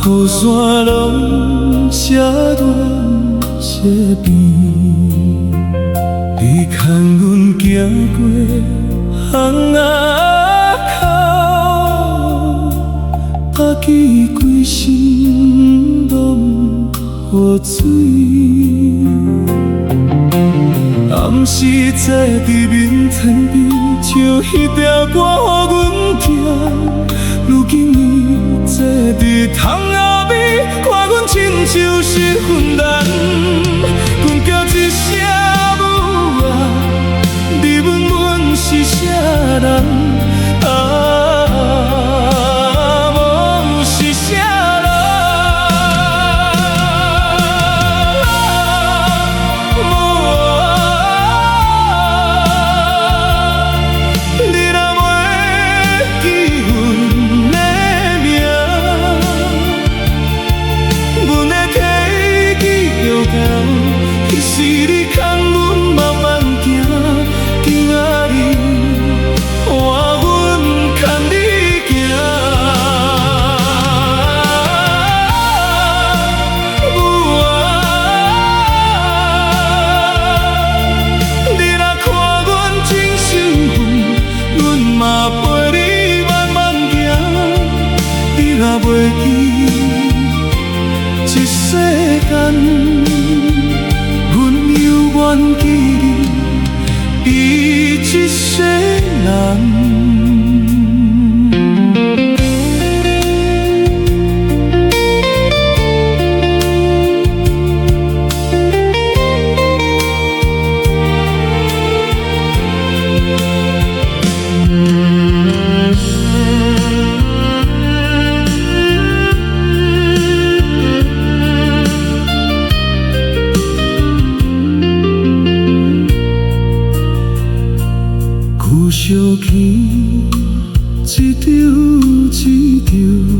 雨伞拢写乱色边，你牵阮行过巷仔口，啊记规身拢雨水。暗时坐伫面前边，唱迄条歌予阮听。如今你坐伫窗后边，看阮亲像是混蛋，阮叫一声母啊，你问阮是啥人？是啥人？你若袂记阮的名，阮会替记着行。彼时你牵阮慢慢行，今仔日换阮牵你行。母啊，你若看阮真兴奋，阮嘛陪你慢慢行。你若袂记一世间，阮犹原记你一世人。旧相牵，一张一张。